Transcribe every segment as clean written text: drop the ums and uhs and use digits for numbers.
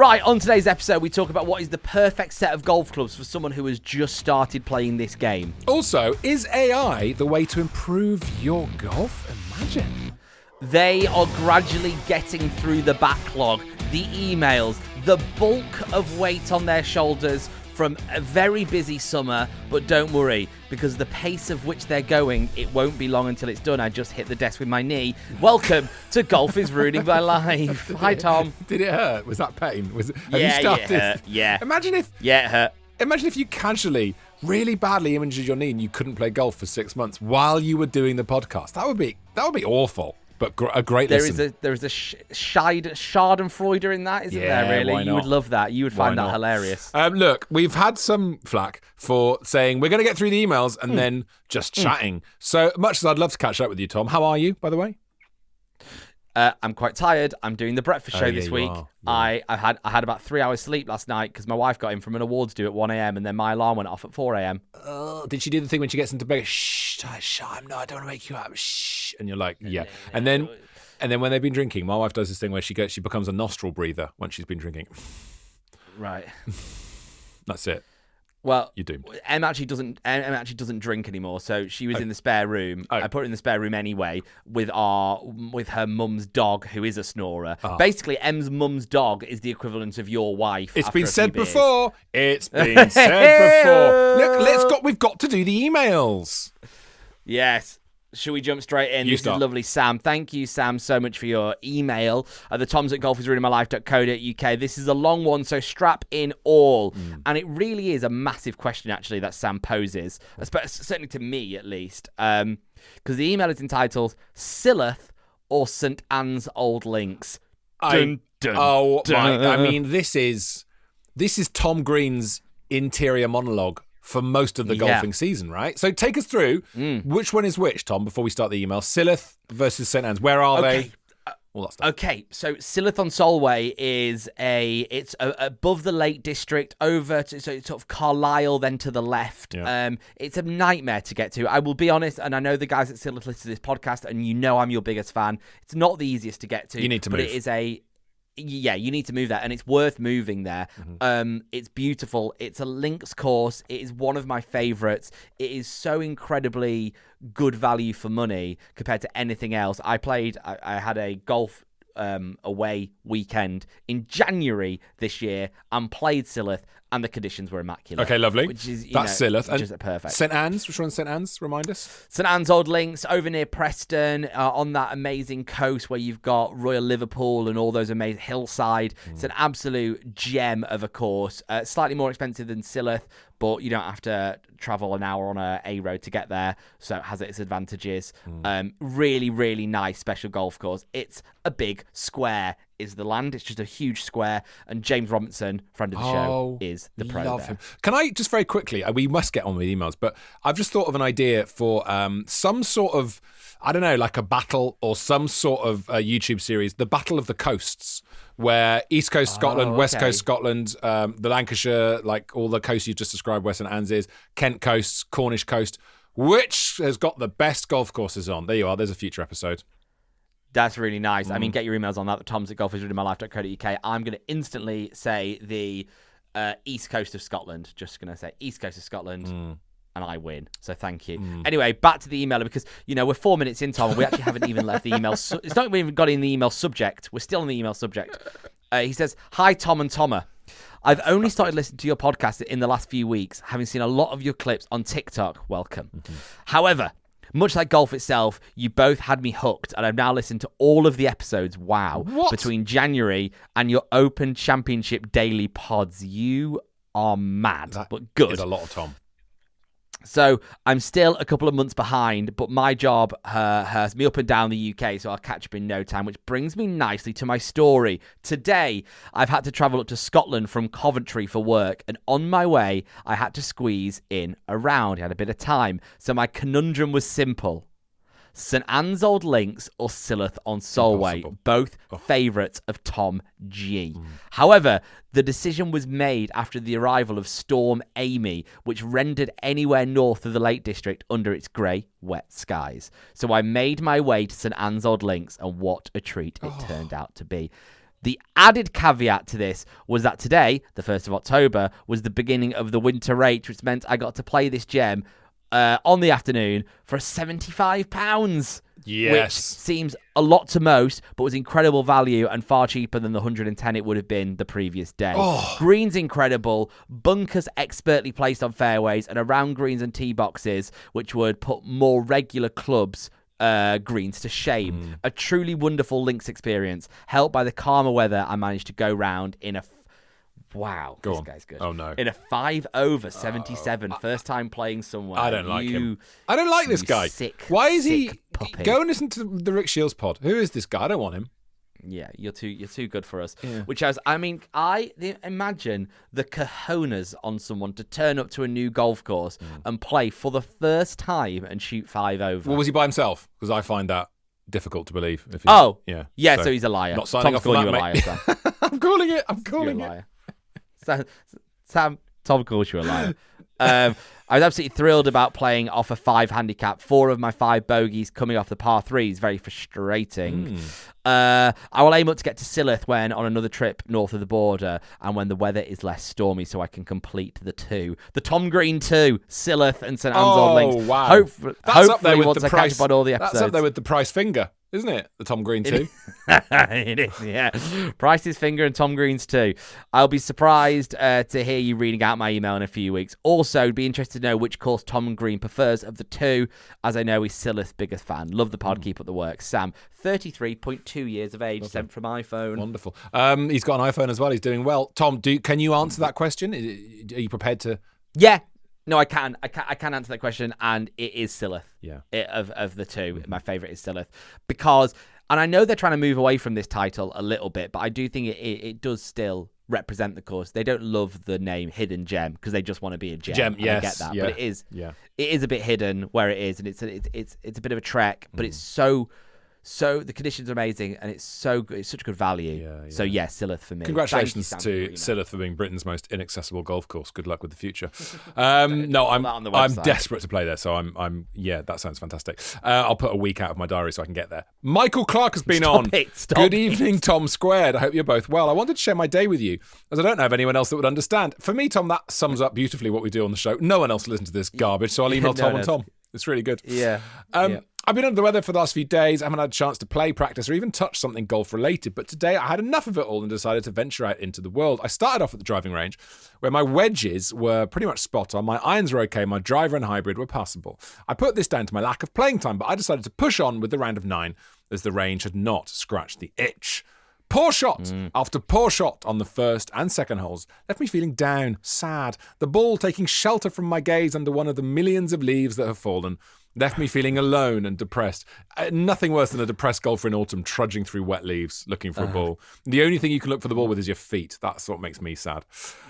Right, on today's episode, we talk about what is the perfect set of golf clubs for someone who has just started playing this game. Also, is AI the way to improve your golf? Imagine. They are gradually getting through the backlog, the emails, the bulk of weight on their shoulders from a very busy summer, but don't worry, because the pace of which they're going, it won't be long until it's done. I just hit the desk with my knee. Welcome to Golf is Ruining My Life. Hi, Tom. Did it hurt? Was that pain? Have you started? It hurt. Yeah. Imagine if it hurt. Imagine if you casually, really badly injured your knee and you couldn't play golf for 6 months while you were doing the podcast. That would be awful. But a great listen. There is a Schadenfreude in that, isn't there, really? Why not? You would love that. You would find that hilarious. Look, we've had some flack for saying we're going to get through the emails and then just chatting. So much as I'd love to catch up with you, Tom, how are you, by the way? I'm quite tired. I'm doing the breakfast show this week. Yeah. I had about 3 hours sleep last night because my wife got in from an awards due at 1 a.m. and then my alarm went off at 4 a.m. Did she do the thing when she gets into bed? Shh, no, I don't want to wake you up. Shh, and you're like, yeah. And then when they've been drinking, my wife does this thing where she becomes a nostril breather when she's been drinking. Right. That's it. Well, you do. Em actually doesn't drink anymore, so she was in the spare room. I put her in the spare room anyway with her mum's dog, who is a snorer. Basically, Em's mum's dog is the equivalent of your wife. It's been said before. It's been said before. Look, we've got to do the emails. Yes. Should we jump straight in? This is lovely, Sam. Thank you, Sam, so much for your email. The Tom's at golfisruiningmylife.co.uk. This is a long one, so strap in all. And it really is a massive question, actually, that Sam poses, certainly to me, at least. Because the email is entitled, Silloth or St. Anne's Old Links? Dun, dun, dun. I mean, this is Tom Green's interior monologue for most of the golfing season, right? So take us through which one is which, Tom, before we start the email. Silloth versus St. Anne's. Where are they? All that stuff. Okay, so Silloth on Solway is above the Lake District, over to sort of Carlisle, then to the left. Yeah. It's a nightmare to get to. I will be honest, and I know the guys at Silloth listen to this podcast, and you know I'm your biggest fan. It's not the easiest to get to. You need to move. But it is you need to move there, and it's worth moving there. It's beautiful. It's a links course. It is one of my favourites. It is so incredibly good value for money compared to anything else. I had a golf away weekend in January this year and played Silloth, and the conditions were immaculate. Okay, lovely. Which is, That's Silloth. Which is perfect. St. Anne's, which one's St. Anne's? Remind us. St. Anne's Old Links, over near Preston, on that amazing coast where you've got Royal Liverpool and all those amazing hillside. It's an absolute gem of a course. Slightly more expensive than Silloth, but you don't have to travel an hour on a road to get there, so it has its advantages. Really, really nice special golf course. It's a big square is the land. It's just a huge square, and James Robinson, friend of the show, is the pro love there. Him. Can I just very quickly, we must get on with emails, but I've just thought of an idea for some sort of, I don't know, like a battle or some sort of YouTube series, the Battle of the Coasts, where East Coast Scotland, West Coast Scotland, the Lancashire, like all the coasts you just described where St. Anne's is, Kent Coast, Cornish Coast, which has got the best golf courses on. There you are. There's a future episode. That's really nice. I mean, get your emails on that. Tom's at golfisruiningmylife.co.uk. I'm going to instantly say the East Coast of Scotland. Just going to say East Coast of Scotland, and I win. So thank you. Anyway, back to the emailer, because, we're 4 minutes in, Tom, and we actually haven't even left the email. It's not even got in the email subject. We're still in the email subject. He says, Hi, Tom and Tommer. I've only started listening to your podcast in the last few weeks, having seen a lot of your clips on TikTok. Welcome. However, much like golf itself, you both had me hooked, and I've now listened to all of the episodes, between January and your Open Championship daily pods. You are mad, but good. It's a lot of Tom. So I'm still a couple of months behind, but my job has me up and down the UK, so I'll catch up in no time, which brings me nicely to my story. Today, I've had to travel up to Scotland from Coventry for work, and on my way, I had to squeeze in a round. I had a bit of time, so my conundrum was simple. St. Anne's Old Links or Silloth on Solway, both favourites of Tom G. However, the decision was made after the arrival of Storm Amy, which rendered anywhere north of the Lake District under its grey, wet skies. So I made my way to St. Anne's Old Links, and what a treat it turned out to be. The added caveat to this was that today, the 1st of October, was the beginning of the winter rate, which meant I got to play this gem on the afternoon for £75. Yes. Which seems a lot to most, but was incredible value and far cheaper than the 110 it would have been the previous day. Greens incredible, bunkers expertly placed on fairways and around greens and tee boxes, which would put more regular clubs greens to shame. A truly wonderful links experience, helped by the calmer weather. I managed to go round in a wow, Go this on. guy's good. Oh no, in a 5 over 77, first time playing somewhere. I don't like him. I don't like this guy. Why is he? Puppy. Go and listen to the Rick Shields pod. Who is this guy? I don't want him. Yeah, you're too good for us. Yeah. Which I imagine the cojones on someone to turn up to a new golf course and play for the first time and shoot 5 over. Well, was he by himself? Because I find that difficult to believe. If so he's a liar. Not signing Tom's off calling on you that, a liar, mate. Sam. I'm calling it. You're a liar. Tom calls you a liar. I was absolutely thrilled about playing off a 5 handicap. 4 of my 5 bogeys coming off the par 3s. Very frustrating. I will aim up to get to Silloth when on another trip north of the border and when the weather is less stormy so I can complete the 2. The Tom Green 2, Silloth and St Anne's Old Links. Wow. Hopefully up there with once the I price, catch up on all the episodes. That's up there with the Price finger, isn't it? The Tom Green 2. It is, yeah. Price's finger and Tom Green's too. I'll be surprised to hear you reading out my email in a few weeks. Also, be interested to know which course Tom Green prefers of the 2, as I know he's Silloth's biggest fan. Love the pod, keep up the work. Sam, 33.2 years of age, sent from iPhone. Wonderful. He's got an iPhone as well. He's doing well. Tom, can you answer that question? Are you prepared to? Yeah. No, I can. I can answer that question, and it is Silloth. Yeah. Of the 2, my favourite is Silloth because, and I know they're trying to move away from this title a little bit, but I do think it does still represent the course. They don't love the name Hidden Gem because they just want to be a gem. Yes. I get that, yeah. but it is a bit hidden where it is, and it's a bit of a trek, but it's so the conditions are amazing, and it's so good. It's such good value. Yeah. So Silloth for me. Congratulations to Silloth for being Britain's most inaccessible golf course. Good luck with the future. No, I'm desperate to play there. So I'm that sounds fantastic. I'll put a week out of my diary so I can get there. Michael Clark has been on. Good evening, Tom Squared. I hope you're both well. I wanted to share my day with you as I don't know of anyone else that would understand. For me, Tom, that sums up beautifully what we do on the show. No one else listens to this garbage, so I'll email Tom and Tom. It's really good. Yeah. I've been under the weather for the last few days. I haven't had a chance to play, practice, or even touch something golf-related. But today I had enough of it all and decided to venture out into the world. I started off at the driving range, where my wedges were pretty much spot on. My irons were okay. My driver and hybrid were passable. I put this down to my lack of playing time, but I decided to push on with the round of 9, as the range had not scratched the itch. Poor shot after poor shot on the first and second holes left me feeling down, sad. The ball taking shelter from my gaze under one of the millions of leaves that have fallen left me feeling alone and depressed. Nothing worse than a depressed golfer in autumn trudging through wet leaves looking for a ball. The only thing you can look for the ball with is your feet. That's what makes me sad.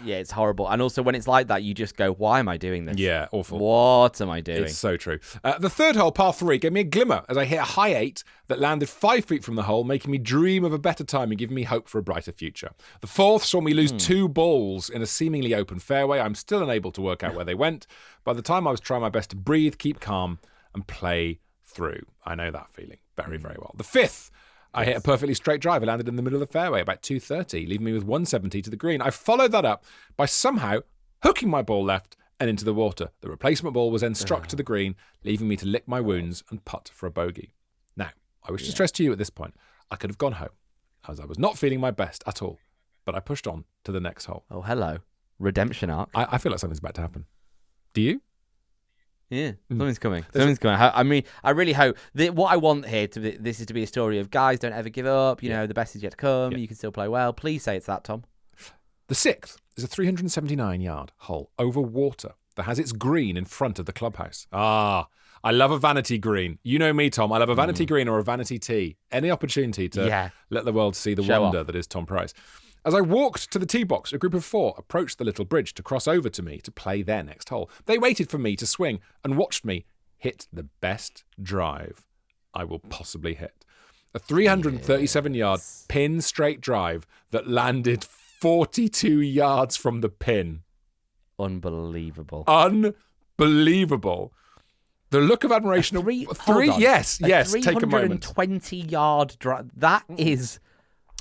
Yeah, it's horrible. And also when it's like that, you just go, why am I doing this? Yeah, awful. What am I doing? It's so true. The third hole, par 3, gave me a glimmer as I hit a high 8 that landed 5 feet from the hole, making me dream of a better time and giving me hope for a brighter future. The fourth saw me lose 2 balls in a seemingly open fairway. I'm still unable to work out where they went. By the time I was trying my best to breathe, keep calm, and play through. I know that feeling very, very well. The fifth, I hit a perfectly straight drive. I landed in the middle of the fairway about 230, leaving me with 170 to the green. I followed that up by somehow hooking my ball left and into the water. The replacement ball was then struck to the green, leaving me to lick my wounds and putt for a bogey. Now, I wish to stress to you at this point, I could have gone home, as I was not feeling my best at all, but I pushed on to the next hole. Oh, hello. Redemption arc. I feel like something's about to happen. Do you? Yeah, something's coming. Something's coming. I mean, I really hope that what I want here this is to be a story of guys don't ever give up. You know, the best is yet to come. You can still play well. Please say it's that, Tom. The sixth is a 379-yard hole over water that has its green in front of the clubhouse. I love a vanity green. You know me, Tom. I love a vanity green or a vanity tee. Any opportunity to let the world see the wonder that is Tom Price. As I walked to the tee box, a group of 4 approached the little bridge to cross over to me to play their next hole. They waited for me to swing and watched me hit the best drive I will possibly hit. A 337-yard pin straight drive that landed 42 yards from the pin. Unbelievable. Unbelievable. The look of admiration. Yes, take a moment. 320-yard drive. That is...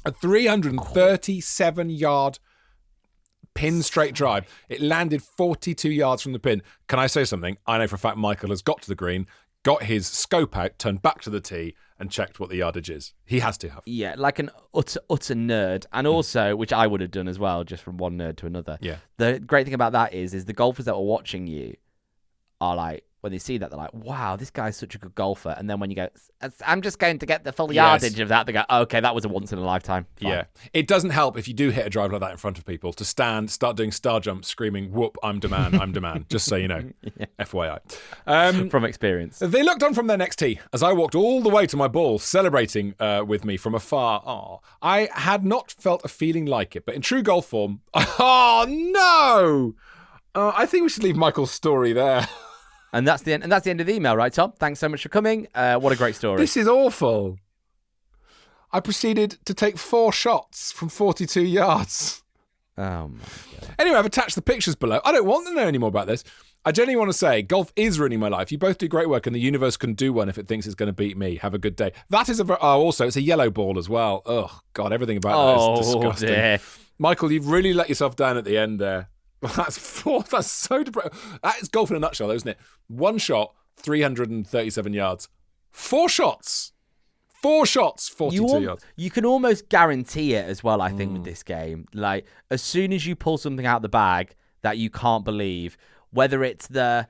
A 337-yard pin straight drive. It landed 42 yards from the pin. Can I say something? I know for a fact Michael has got to the green, got his scope out, turned back to the tee, and checked what the yardage is. He has to have. Yeah, like an utter nerd. And also, which I would have done as well, just from one nerd to another. Yeah. The great thing about that is the golfers that are watching you are like, when they see that, they're like, wow, this guy's such a good golfer. And then when you go, I'm just going to get the full yardage of that, they go, oh, okay, that was a once in a lifetime. Fine. Yeah. It doesn't help if you do hit a drive like that in front of people to stand, start doing star jumps, screaming, whoop, I'm demand, I'm demand. Just so you know. Yeah. FYI. From experience. They looked on from their next tee as I walked all the way to my ball, celebrating with me from afar. Oh, I had not felt a feeling like it, but in true golf form, oh, no! I think we should leave Michael's story there. And that's the end. And that's the end of the email, right, Tom? Thanks so much for coming. What a great story. This is awful. I proceeded to take 4 shots from 42 yards. Oh, my God. Anyway, I've attached the pictures below. I don't want to know any more about this. I genuinely want to say, golf is ruining my life. You both do great work, and the universe can do one if it thinks it's going to beat me. Have a good day. That is also, it's a yellow ball as well. Oh, God, everything about that is disgusting. Dear. Michael, you've really let yourself down at the end there. That's so depressing. That is golf in a nutshell, though, isn't it? 1 shot, 337 yards. 4 shots, 42 yards. You can almost guarantee it as well, I think, with this game. Like, as soon as you pull something out of the bag that you can't believe, whether it's the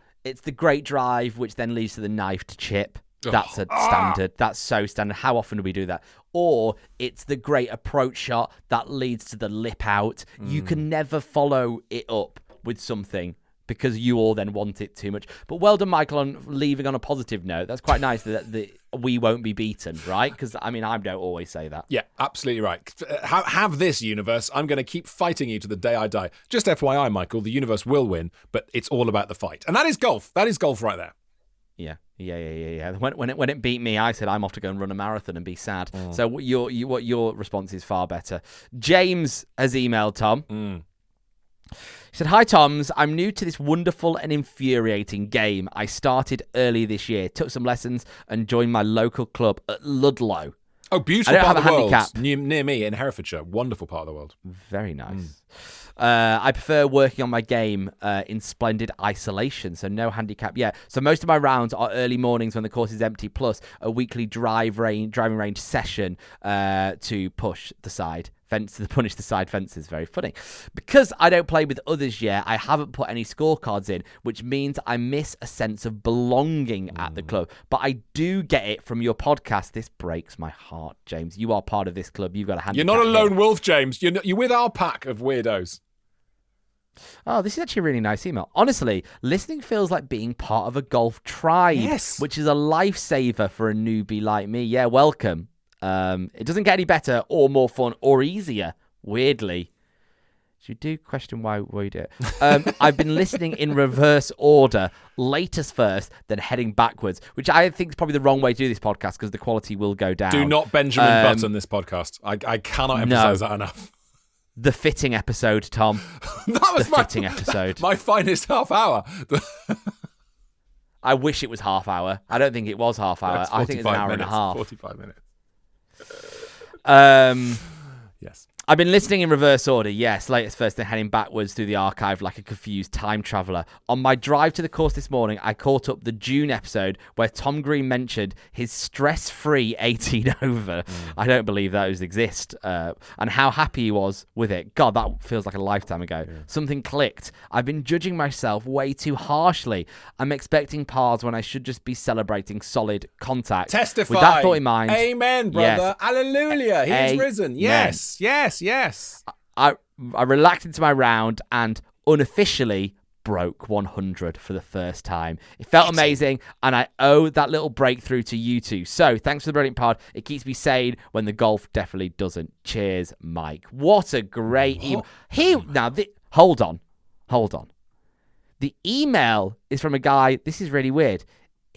great drive, which then leads to the knifed chip, that's a standard. That's so standard. How often do we do that? Or it's the great approach shot that leads to the lip out. You can never follow it up with something because you all then want it too much. But well done, Michael, on leaving on a positive note. That's quite nice that we won't be beaten, right? Because, I mean, I don't always say that. Yeah, absolutely right. Have this, universe. I'm going to keep fighting you to the day I die. Just FYI, Michael, the universe will win, but it's all about the fight. And that is golf. That is golf right there. Yeah. When it beat me, I said I'm off to go and run a marathon and be sad. So your response is far better. James has emailed Tom. He said, "Hi Toms, I'm new to this wonderful and infuriating game. I started early this year, took some lessons, and joined my local club at Ludlow. Oh, beautiful part of the world. Near me in Herefordshire. Wonderful part of the world. Very nice. I prefer working on my game in splendid isolation, so no handicap yet. So most of my rounds are early mornings when the course is empty, plus a weekly driving range session to punish the side fences. Very funny. Because I don't play with others yet, I haven't put any scorecards in, which means I miss a sense of belonging at the club. But I do get it from your podcast. This breaks my heart, James. You are part of this club. You've got a handicap. You're not a lone wolf, James. You're with our pack of weirdos. Oh, this is actually a really nice email. Honestly, listening feels like being part of a golf tribe, which is a lifesaver for a newbie like me. Yeah, welcome. It doesn't get any better or more fun or easier, weirdly. You do question why we do it. I've been listening in reverse order, latest first, then heading backwards, which I think is probably the wrong way to do this podcast because the quality will go down. Do not Benjamin Button this podcast. I cannot emphasize that enough. The fitting episode, Tom. That was the fitting episode. My finest half hour. I wish it was half hour. I don't think it was half hour. I think it's an hour and a half. 45 minutes. Yes. I've been listening in reverse order, yes, latest first, then heading backwards through the archive like a confused time traveller. On my drive to the course this morning, I caught up the June episode where Tom Green mentioned his stress-free 18 over. I don't believe those exist. And how happy he was with it. God, that feels like a lifetime ago. Yeah. Something clicked. I've been judging myself way too harshly. I'm expecting pars when I should just be celebrating solid contact. Testify. With that thought in mind. Amen, brother. Yes. Hallelujah. He is risen. Yes. I relaxed into my round and unofficially broke 100 for the first time. It felt amazing, and I owe that little breakthrough to you two. So thanks for the brilliant pod. It keeps me sane when the golf definitely doesn't. Cheers, Mike. What a great email. Hold on. The email is from a guy. This is really weird.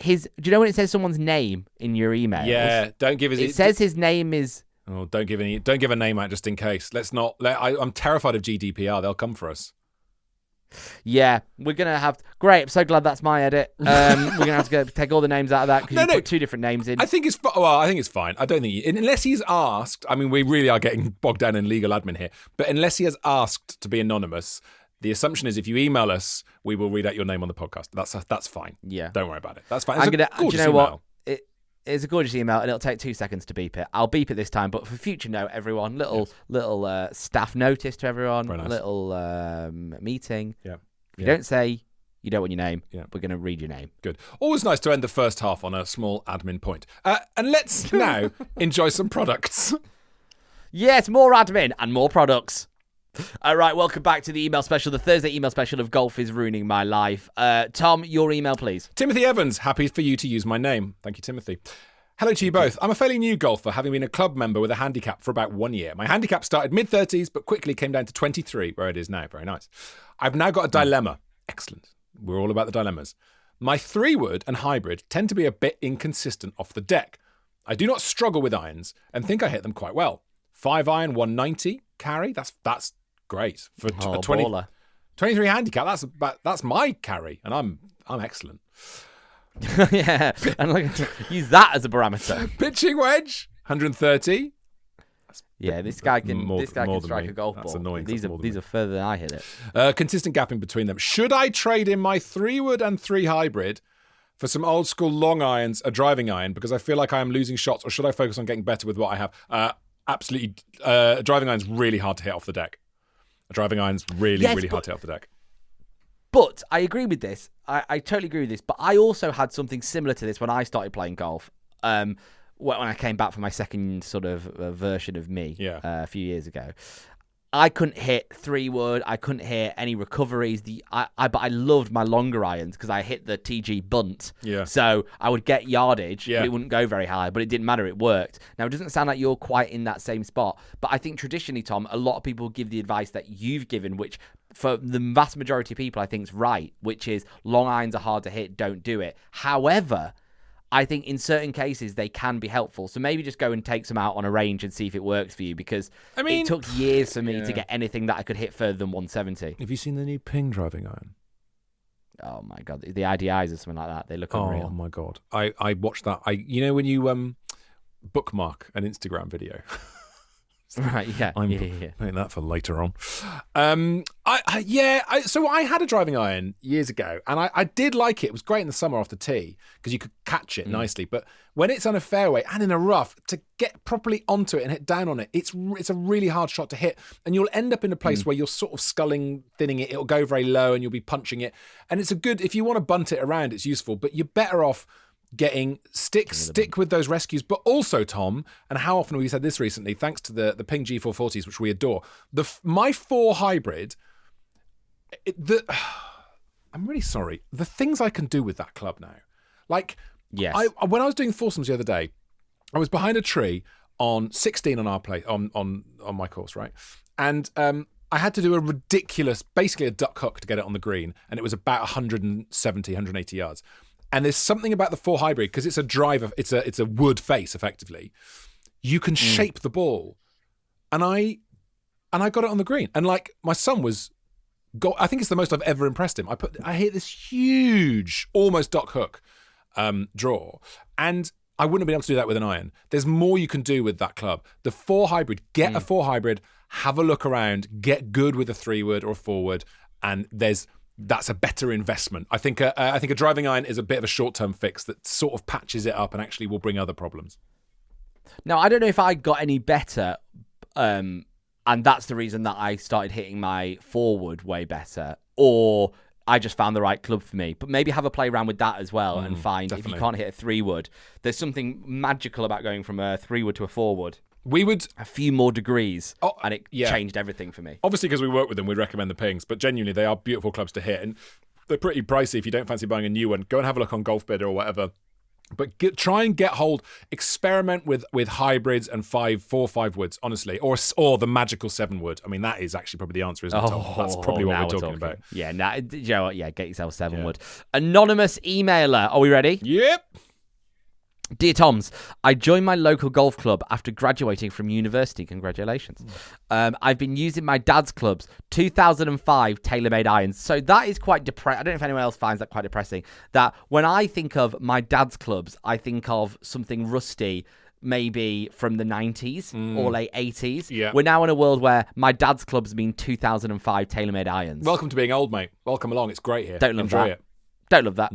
Do you know when it says someone's name in your email? Yeah, don't give it says his name is. Oh, don't give a name out just in case. I'm terrified of GDPR. They'll come for us. Yeah, we're gonna have. Great, I'm so glad that's my edit. We're gonna have to take all the names out of that because put two different names in. I think it's fine. I don't think unless he's asked. I mean, we really are getting bogged down in legal admin here. But unless he has asked to be anonymous, the assumption is if you email us, we will read out your name on the podcast. That's fine. Yeah, don't worry about it. That's fine. Do you know what? It's a gorgeous email, and it'll take 2 seconds to beep it. I'll beep it this time, but for future note, everyone, little staff notice to everyone, nice. Little meeting. Yeah. If you don't say you don't want your name, we're going to read your name. Good. Always nice to end the first half on a small admin point. And let's now enjoy some products. Yes, more admin and more products. All right, welcome back to the email special, the Thursday email special of Golf is Ruining My Life. Tom, your email, please. Timothy Evans, happy for you to use my name. Thank you, Timothy. Hello to you both. I'm a fairly new golfer, having been a club member with a handicap for about 1 year. My handicap started mid-30s, but quickly came down to 23, where it is now. Very nice. I've now got a dilemma. Excellent. We're all about the dilemmas. My 3-wood and hybrid tend to be a bit inconsistent off the deck. I do not struggle with irons and think I hit them quite well. 5-iron, 190 carry. That's great for a 23 handicap. That's my carry, and I'm excellent. Yeah, and use that as a parameter. Pitching wedge, 130. Yeah, this guy can strike a golf That's ball. Annoying. These are further than I hit it. Consistent gapping between them. Should I trade in my 3-wood and 3 hybrid for some old school long irons, a driving iron, because I feel like I am losing shots, or should I focus on getting better with what I have? Absolutely, a driving iron's really hard to hit off the deck. A driving iron's really hard to hit off the deck. But I agree with this. I totally agree with this. But I also had something similar to this when I started playing golf. When I came back for my second sort of version of me a few years ago. I couldn't hit 3-wood. I couldn't hit any recoveries. But I loved my longer irons because I hit the TG bunt. Yeah. So I would get yardage, but it wouldn't go very high. But it didn't matter. It worked. Now, it doesn't sound like you're quite in that same spot. But I think traditionally, Tom, a lot of people give the advice that you've given, which for the vast majority of people, I think is right, which is long irons are hard to hit. Don't do it. However, I think in certain cases they can be helpful. So maybe just go and take some out on a range and see if it works for you, because it took years for me to get anything that I could hit further than 170. Have you seen the new Ping driving iron? Oh my God, the IDIs or something like that. They look unreal. Oh my God, I watched that. When you bookmark an Instagram video. Right, yeah. I'm putting that for later on. So I had a driving iron years ago, and I did like it. It was great in the summer off the tee because you could catch it nicely. But when it's on a fairway and in a rough, to get properly onto it and hit down on it, it's a really hard shot to hit. And you'll end up in a place where you're sort of sculling, thinning it. It'll go very low and you'll be punching it. And it's if you want to bunt it around, it's useful. But you're better off getting stick with those rescues. But also, Tom, and how often have we said this recently, thanks to the Ping G440s, which we adore, my 4 hybrid, I'm really sorry, the things I can do with that club now. Like, yes. When I was doing foursomes the other day, I was behind a tree on 16 on our play on my course, right? And I had to do a ridiculous, basically a duck hook to get it on the green, and it was about 170, 180 yards. And there's something about the 4 hybrid, because it's a driver, it's a wood face effectively. You can shape the ball, and I got it on the green. And like my son I think it's the most I've ever impressed him. I hit this huge, almost duck hook draw, and I wouldn't have been able to do that with an iron. There's more you can do with that club. The 4 hybrid, get a 4 hybrid, have a look around, get good with a 3-wood or a 4-wood, and that's a better investment. I think a driving iron is a bit of a short-term fix that sort of patches it up and actually will bring other problems. Now, I don't know if I got any better, and that's the reason that I started hitting my 4-wood way better, or I just found the right club for me. But maybe have a play around with that as well and find definitely. If you can't hit a 3-wood, there's something magical about going from a 3-wood to a 4-wood. We would a few more degrees, and it changed everything for me. Obviously, because we work with them, we recommend the Pings, but genuinely, they are beautiful clubs to hit, and they're pretty pricey. If you don't fancy buying a new one, go and have a look on Golf Bidder or whatever. But try and get hold, experiment with hybrids and 4-5-woods, honestly, or the magical 7-wood. I mean, that is actually probably the answer, isn't it, Tom? That's probably what we're talking about. Yeah, you know what? Yeah, get yourself 7-wood. Anonymous emailer, are we ready? Yep. Dear Toms, I joined my local golf club after graduating from university. Congratulations. I've been using my dad's club's 2005 TaylorMade irons. So that is quite depressing. I don't know if anyone else finds that quite depressing. That when I think of my dad's clubs, I think of something rusty, maybe from the 90s or late 80s. Yeah. We're now in a world where my dad's clubs mean 2005 TaylorMade irons. Welcome to being old, mate. Welcome along. It's great here. Don't love Enjoy that. it. Don't love that.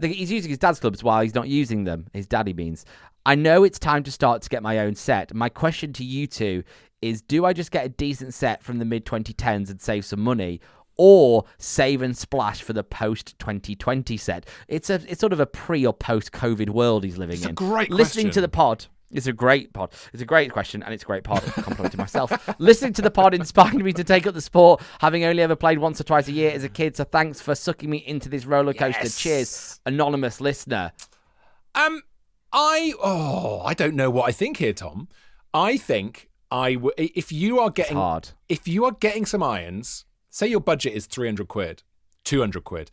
He's using his dad's clubs while he's not using them. His daddy means. I know it's time to start to get my own set. My question to you two is, do I just get a decent set from the mid-2010s and save some money, or save and splash for the post-2020 set? It's sort of a pre- or post-COVID world he's living in. It's a great Listening question. to the pod. It's a great pod. It's a great question, and it's a great pod. I complimented myself. Listening to the pod inspired me to take up the sport, having only ever played once or twice a year as a kid, so thanks for sucking me into this roller coaster. Yes. Cheers, anonymous listener. I don't know what I think here, Tom. I think if you are getting hard. If you are getting some irons, say your budget is 300 quid, 200 quid,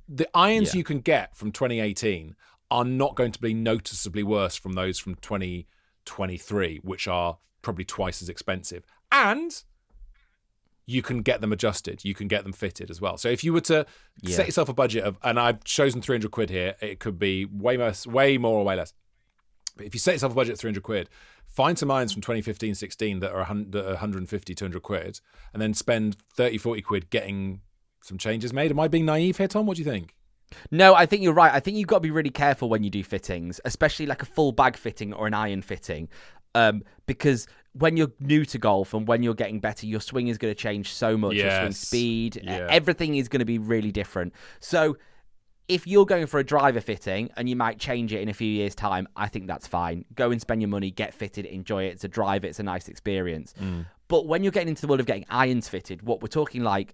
the irons you can get from 2018 are not going to be noticeably worse from those from 2023, which are probably twice as expensive. And you can get them adjusted. You can get them fitted as well. So if you were to set yourself a budget of, and I've chosen 300 quid here, it could be way more or way less. But if you set yourself a budget of 300 quid, find some irons from 2015-16 that are 150, 200 quid, and then spend 30, 40 quid getting some changes made. Am I being naive here, Tom? What do you think? No, I think you're right. I think you've got to be really careful when you do fittings, especially like a full bag fitting or an iron fitting, because when you're new to golf and when you're getting better, your swing is going to change so much. Your swing speed, everything is going to be really different. So if you're going for a driver fitting and you might change it in a few years' time, I think that's fine. Go and spend your money, get fitted, enjoy it. It's a driver, it's a nice experience. But when you're getting into the world of getting irons fitted, what we're talking like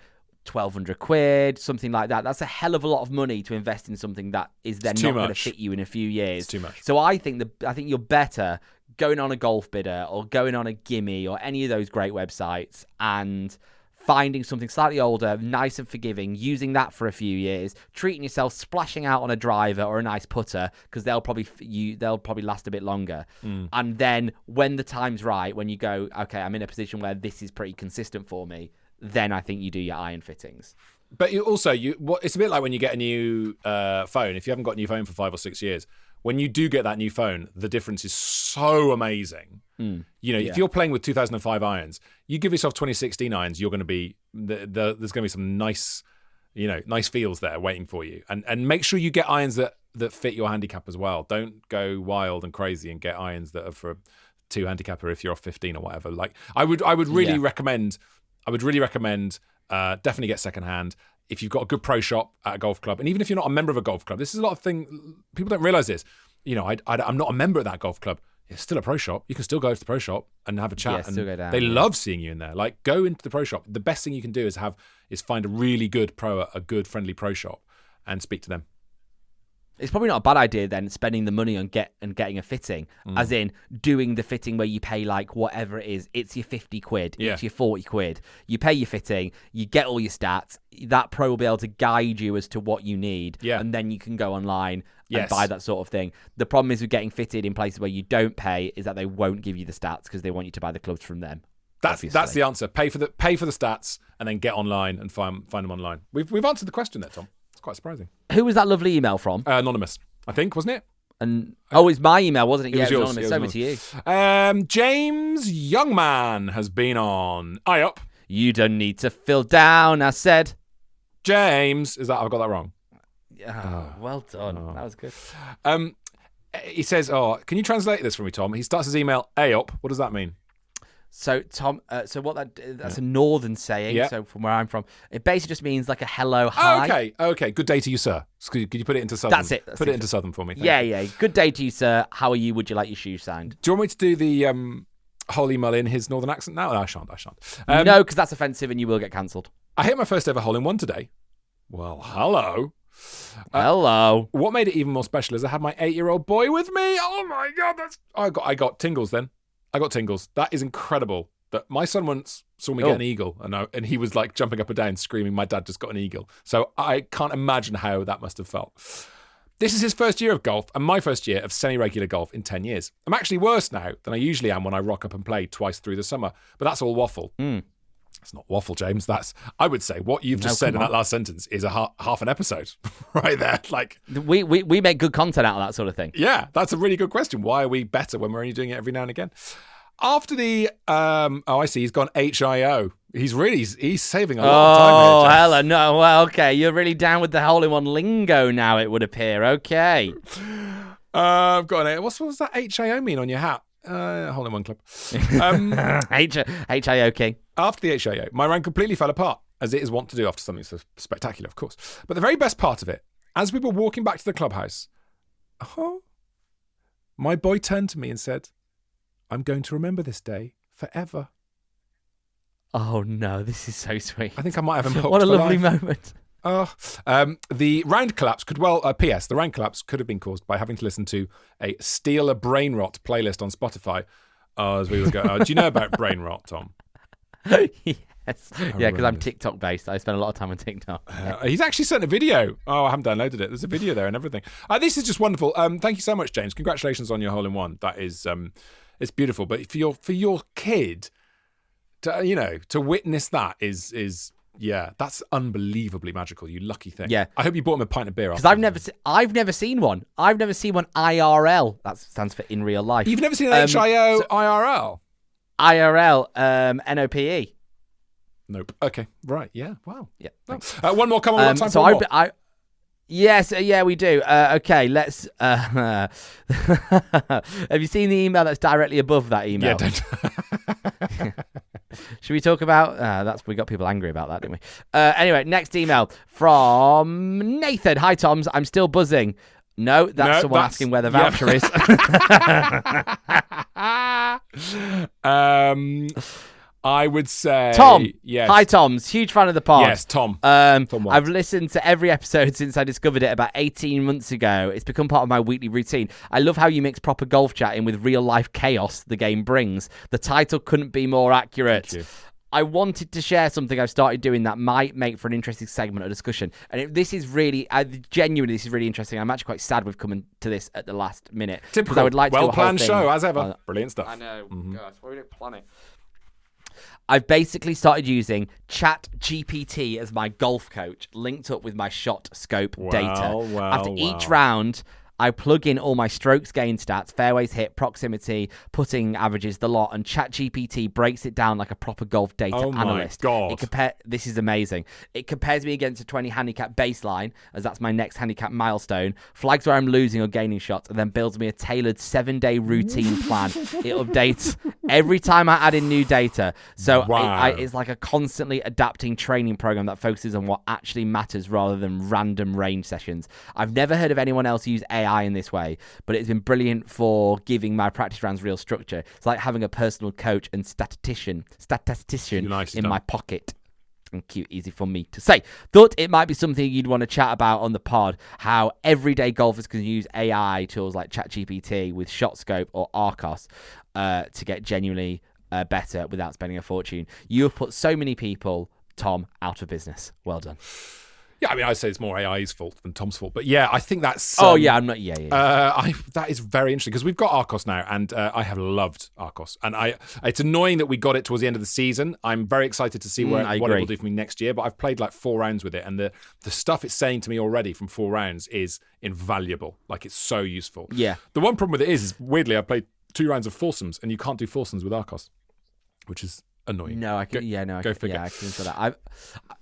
1,200 quid, something like that. That's a hell of a lot of money to invest in something that is then not going to fit you in a few years. It's too much. So I think you're better going on a Golf Bidder or going on a Gimme or any of those great websites and finding something slightly older, nice and forgiving, using that for a few years, treating yourself, splashing out on a driver or a nice putter because they'll probably last a bit longer. And then when the time's right, when you go, okay, I'm in a position where this is pretty consistent for me, then I think you do your iron fittings. But it's a bit like when you get a new phone. If you haven't got a new phone for 5 or 6 years, when you do get that new phone, the difference is so amazing. If you're playing with 2005 irons, you give yourself 2016 irons, you're going to be there's going to be some nice feels there waiting for you. And make sure you get irons that fit your handicap as well. Don't go wild and crazy and get irons that are for a 2 handicapper if you're off 15 or whatever. Like I would really recommend. Definitely get secondhand. If you've got a good pro shop at a golf club, and even if you're not a member of a golf club, this is a lot of things people don't realize this. I'm not a member of that golf club. It's still a pro shop. You can still go to the pro shop and have a chat. Still go down, they love seeing you in there. Like, go into the pro shop. The best thing you can do is find a really good pro at a good friendly pro shop and speak to them. It's probably not a bad idea then spending the money on getting a fitting, as in doing the fitting where you pay like whatever it is. It's your 50 quid, it's your 40 quid. You pay your fitting, you get all your stats. That pro will be able to guide you as to what you need, and then you can go online and buy that sort of thing. The problem is with getting fitted in places where you don't pay is that they won't give you the stats because they want you to buy the clubs from them. That's the answer. Pay for the stats and then get online and find them online. We've answered the question there, Tom. It's quite surprising. Who was that lovely email from? Anonymous, I think, wasn't it? And it's my email, wasn't it? It was yours. Anonymous. Over to you. James Youngman has been on. Eye up. You don't need to fill down, I said. James, I've got that wrong? Well done. That was good. He says, can you translate this for me, Tom? He starts his email, A up. What does that mean? So Tom, that's a northern saying. Yeah. So from where I'm from, it basically just means like a hello, hi. Okay. Good day to you, sir. Could you put it into southern? That's it. Put it into southern for me. Yeah. Good day to you, sir. How are you? Would you like your shoes signed? Do you want me to do the whole email in his northern accent now? No, I shan't. No, because that's offensive and you will get cancelled. I hit my first ever hole-in-one today. Well, hello. Hello. What made it even more special is I had my 8-year-old boy with me. Oh my God, I got tingles then. I got tingles. That is incredible. That my son once saw me get an eagle, and he was like jumping up and down, screaming, "My dad just got an eagle!" So I can't imagine how that must have felt. This is his first year of golf and my first year of semi-regular golf in 10 years. I'm actually worse now than I usually am when I rock up and play twice through the summer. But that's all waffle. It's not waffle, James. That's, I would say, what you've just said in that last sentence is a half an episode right there. Like we make good content out of that sort of thing. Yeah, that's a really good question. Why are we better when we're only doing it every now and again? After the, I see, he's gone HIO. He's saving a lot of time here, Oh, James. hella no. Well, okay. You're really down with the hole-in-one lingo now, it would appear. Okay. I've got an, what does that HIO mean on your hat? Hole-in-one club. HIO King. After the HIO, my round completely fell apart, as it is wont to do after something so spectacular, of course. But the very best part of it, as we were walking back to the clubhouse, my boy turned to me and said, I'm going to remember this day forever. Oh, no. This is so sweet. I think I might have him hooked. What a for lovely life. moment. The round collapse could P.S. The round collapse could have been caused by having to listen to a Steal a Brain Rot playlist on Spotify as we were going. Do you know about brain rot, Tom? Yes. Yeah, because I'm TikTok based. I spend a lot of time on TikTok. He's actually sent a video. Oh, I haven't downloaded it. There's a video there and everything. This is just wonderful. Thank you so much, James. Congratulations on your hole-in-one. That is, it's beautiful. But for your kid, to witness that is. Yeah, that's unbelievably magical. You lucky thing. Yeah, I hope you bought him a pint of beer. Because I've never seen one. I've never seen one IRL. That stands for in real life. You've never seen an HIO IRL? IRL, NOPE. Nope. Okay. Right. Yeah. Wow. Yeah. One more. Come on. Time for one more. Yes. Yeah, we do. Okay. Let's. Have you seen the email that's directly above that email? Yeah. Don't. Should we talk about we got people angry about that, didn't we? Anyway, next email from Nathan. Hi, Toms. I'm still buzzing. No, that's someone asking where the voucher is. I would say Tom. Yes. Hi, Toms. Huge fan of the pod. Yes, Tom. I've listened to every episode since I discovered it about 18 months ago. It's become part of my weekly routine. I love how you mix proper golf chatting with real life chaos the game brings. The title couldn't be more accurate. Thank you. I wanted to share something I've started doing that might make for an interesting segment or discussion. And this is really, genuinely, this is really interesting. I'm actually quite sad we've come into this at the last minute. Typical. I would like to well-planned show, as ever. Brilliant stuff. I know. Gosh, why we don't plan it? I've basically started using ChatGPT as my golf coach, linked up with my shot scope data. After each round, I plug in all my strokes gain stats, fairways hit, proximity, putting averages, the lot, and ChatGPT breaks it down like a proper golf data analyst. Oh my God. This is amazing. It compares me against a 20 handicap baseline, as that's my next handicap milestone, flags where I'm losing or gaining shots, and then builds me a tailored 7-day routine plan. It updates every time I add in new data. So it's like a constantly adapting training program that focuses on what actually matters rather than random range sessions. I've never heard of anyone else use AI in this way, but it's been brilliant for giving my practice rounds real structure. It's like having a personal coach and statistician in my pocket. And cute, easy for me to say. Thought it might be something you'd want to chat about on the pod, how everyday golfers can use AI tools like ChatGPT with ShotScope or Arcos to get genuinely better without spending a fortune. You have put so many people, Tom, out of business. Well done. Yeah, I mean, I'd say it's more AI's fault than Tom's fault. But yeah, I think that's... that is very interesting because we've got Arcos now and I have loved Arcos. And it's annoying that we got it towards the end of the season. I'm very excited to see what it will do for me next year. But I've played like 4 rounds with it and the stuff it's saying to me already from 4 rounds is invaluable. Like, it's so useful. Yeah. The one problem with it is weirdly, I've played 2 rounds of foursomes and you can't do foursomes with Arcos, which is... annoying. No, I can. Go figure. Yeah, I can for that.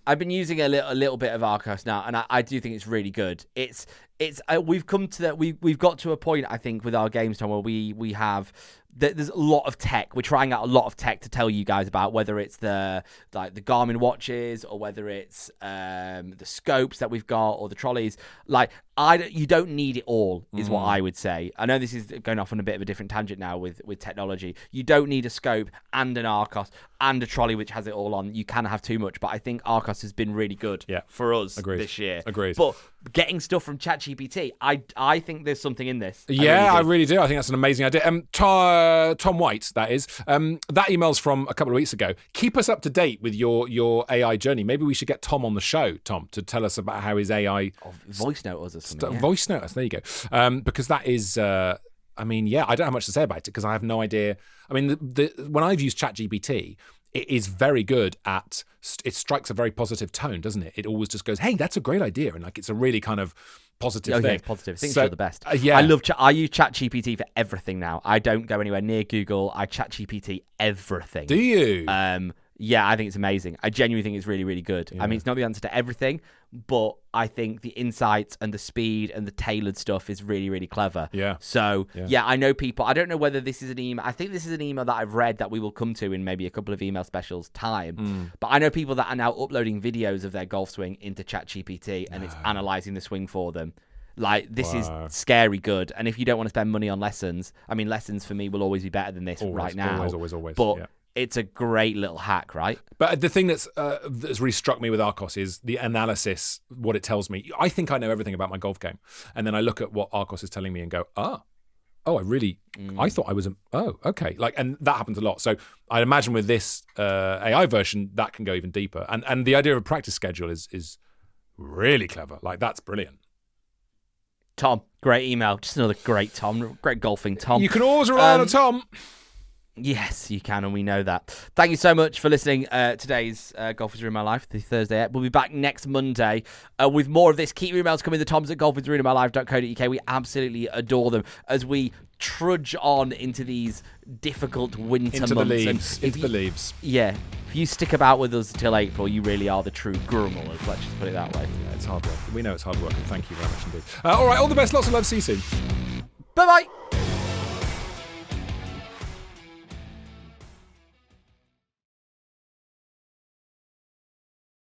I've been using a little bit of Arcos now, and I do think it's really good. We've come to that. We've got to a point, I think, with our games, Tom, where we have. There's a lot of tech. We're trying out a lot of tech to tell you guys about, whether it's the Garmin watches or whether it's the scopes that we've got or the trolleys. You don't need it all, is what I would say. I know this is going off on a bit of a different tangent now with technology. You don't need a scope and an Arcos and a trolley which has it all on. You can have too much, but I think Arcos has been really good for us this year. Agreed. But getting stuff from ChatGPT. I think there's something in this. I really do. I think that's an amazing idea. Tom White, that is. That email's from a couple of weeks ago. Keep us up to date with your AI journey. Maybe we should get Tom on the show, Tom, to tell us about how his AI... voice note us or something. Voice note us, there you go. Because that is... I don't have much to say about it because I have no idea. I mean, when I've used ChatGPT, it is very good at, it strikes a very positive tone, doesn't it? It always just goes, hey, that's a great idea. And like, it's a really kind of positive thing. Yeah, it's positive. I think you're the best. Yeah. I use ChatGPT for everything now. I don't go anywhere near Google. I ChatGPT everything. Do you? Yeah, I think it's amazing. I genuinely think it's really, really good. Yeah. I mean, it's not the answer to everything, but I think the insights and the speed and the tailored stuff is really, really clever. Yeah. So, I know people. I don't know whether this is an email. I think this is an email that I've read that we will come to in maybe a couple of email specials time. But I know people that are now uploading videos of their golf swing into ChatGPT and it's analysing the swing for them. Like, this is scary good. And if you don't want to spend money on lessons, I mean, lessons for me will always be better than this right now. Always. But it's a great little hack, right? But the thing that's really struck me with Arcos is the analysis, what it tells me. I think I know everything about my golf game. And then I look at what Arcos is telling me and go, I thought I was, okay. Like, and that happens a lot. So I imagine with this AI version, that can go even deeper. And the idea of a practice schedule is really clever. Like, that's brilliant. Tom, great email. Just another great Tom. Great golfing Tom. You can always rely on a Tom. Yes, you can, and we know that. Thank you so much for listening. Today's Golf is Ruining My Life, the Thursday app. We'll be back next Monday with more of this. Keep your emails coming. The Toms at golfisruiningmylife.co.uk. We absolutely adore them as we trudge on into these difficult winter months. Into the leaves. Yeah. If you stick about with us until April, you really are the true grummelers. Let's just put it that way. Yeah, it's hard work. We know it's hard work, and thank you very much indeed. All right, all the best. Lots of love. See you soon. Bye-bye.